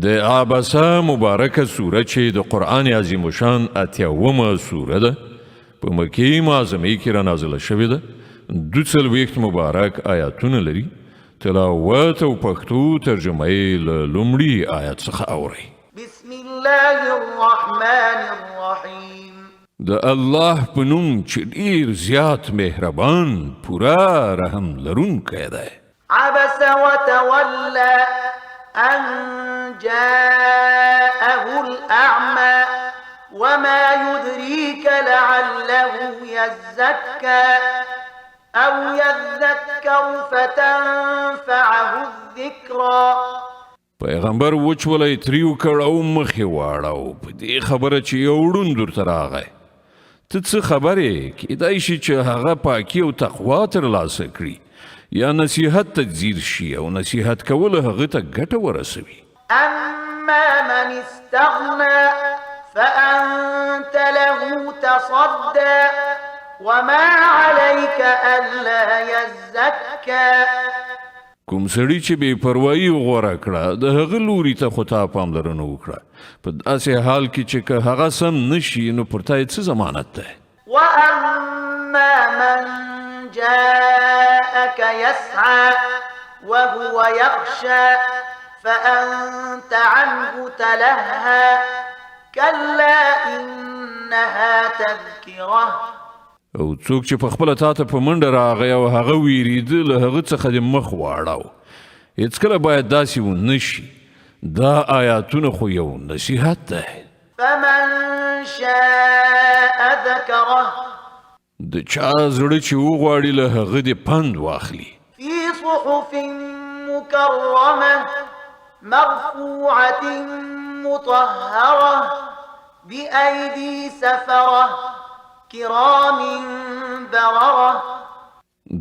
د عبسه مبارکه سوره چې د قرآن عظیم شان 80مه سوره ده په مکې معظمه کې را نازله شوې ده 42 مبارک آیاتونه لري تلاوت او پښتو ترجمه یې له لومړي آیت څخه اورئ بسم الله الرحمن الرحیم د الله په نوم چې ډېر زیات مهربان پورا رحم لرونکی دی عبس وتولى أن جاءه الأعمى وما يدريك لعله يزكى أو يذكر فتنفعه الذكرى پیغمبر وچولی تریو کړ او مخې واړو په دې خبره چې یو ړوند ورته راغی ته څه خبرې کیدای شي چې هغه پاکي او تقوا ترلاسه کړي یا نصیحت ته ځیر شي او نصیحت کول هغه ته ګټه ورسوي أما من استغنى فأنت له تصدى وما عليك ألا يزكى کوم سړی چې بې پروايي غوره کړه د هغه لوري ته خو تا پاملرنه وکړه په داسې حال کې چې که هغه سم نشي نو پر تا یې څه ضمانت دی وأما من جاءك يسعى وهو يخشى فأنت عنه تلهى كلا إنها تذكرة او څوک چې په خپل تاته په منډه راغی او هغه ویریده له هغه څخه د مخ واړاو هیڅکله باید داسې ونشي دا آیاتونه خو یو نصیحت دی فمن شاء ذكره د چا زړه چې وغواړي له هغه د پند واخلي في صحف مكرمة مرفوعة مطهرة بأيدي سفرة كرام بررة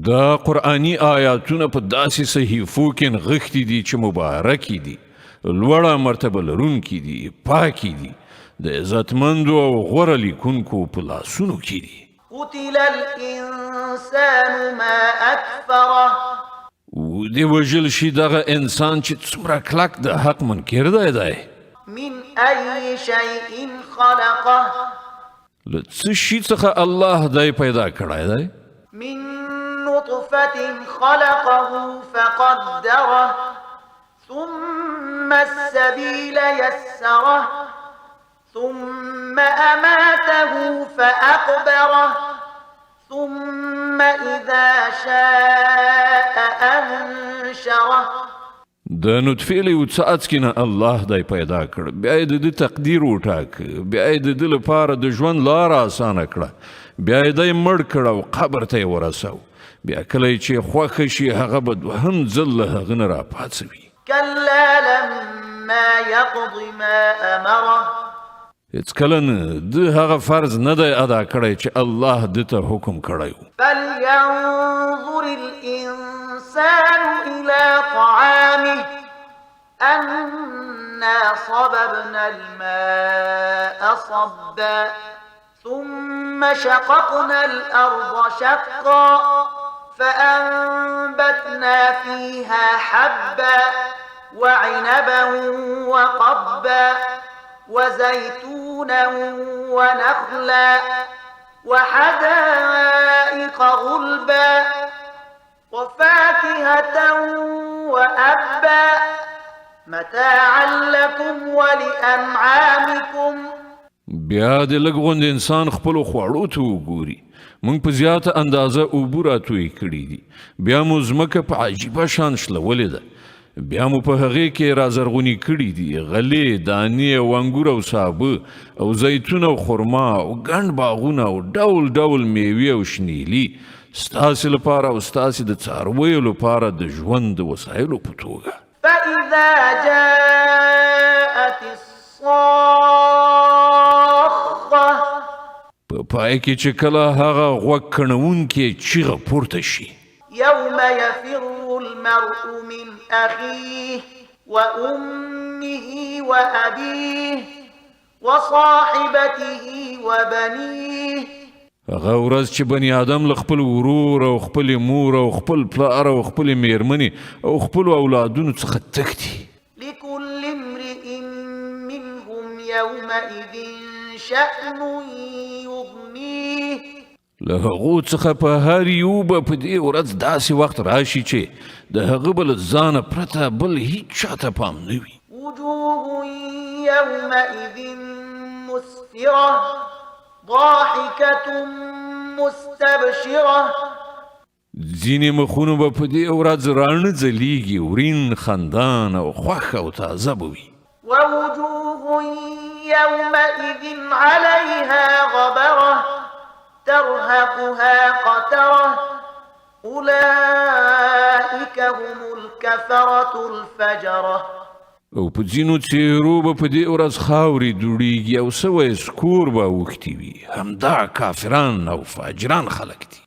دا قرآنی آیاتونه په داسې صحیفو کې نغښتي دي چې مبارکي دي لوړه مرتبه لرونکي دي پاکي دي د عزتمندو او غوره لیکونکو په لاسونو کې دي قتل الإنسان ما أكفره و دی وژل شي دغه انسان چې څومره کلک د حق منکر دی من أي شيء خلقه له څه شي څخه الله دی پیدا کړی دی من نطفة خلقه فقدره ثم السبيل يسره ثم أماته فأقبره ثم إذا شاء أنشره د نطفې له یو څاڅکي نه الله دی پیدا کړ بیا یې د ده تقدیر وټاک بیا یې د ده لپاره د ژوند لاره اسانه کړه بیا یې دی مړ کړ او قبر ته یې ورسو بیا کله چې خوښه شي هغه به دوهم ځل له هغه نه راپاڅوي كلا لما يقض ما أمره هیڅکله نه د هغه فرض نه دی ادا کړی چې الله ده ته حکم کړی و فلينظر الإنسان إلى طعامه أنا صببنا الماء صبا ثم شققنا الأرض شقا فأنبتنا فيها حبا وعنبا وقبا وزيتونا ونخلا وحدائق غلبا وفاكهة وأبا متاعا لكم ولأنعامكم بیا د لږ غوندې انسان خپلو خوړو ته وګوري موږ په زیاته اندازه اوبه راتوی کړي دي بیا مو ځمکه په عجیبه شان شلولې ده بیا مو په هغې کې رازرغوني کړي دي غلې دانې او انګور او سابه او زیتون او خرما او ګڼ باغونه او ډول ډول میوې او شنیلي ستاسې لپاره او ستاسې د څارویو لپاره د ژوند د وسایلو په توګه فإذا جاءت الصاخة په پای کې چې کله هغه غوږ کڼونکې چیغه پورته شي يوم يفر المرء من أخيه وأمه وأبيه وصاحبته وبنيه هغه ورځ چې بني آدم له خپل ورور او خپل مور او خپل پلار او خپل میرمنې او خپل اولادونو څخه تښتي لكل امرئ يومئذ شأن يغنيه له هغو څخه په هر یو به په دې ورځ داسې وخت راشي چې د هغه بل ځانه پرته بل هیڅ چاته پام نه وي. وجوه يومئذ مسفرة ضاحكة مستبشرة ځینې مخونه به په دې ورځ راڼه ځلیږي، ورین خندان او خوښ او تازه به وي. ووجوه يومئذ عليها غبرة ترهقها قترة أولئك هم الكفرة الفجرة او په ځینو څېرو به په دې ورځ خاورې دوړېږي او سوی سکور به اوښتي وي. همدا کافران او فاجران خلک دي.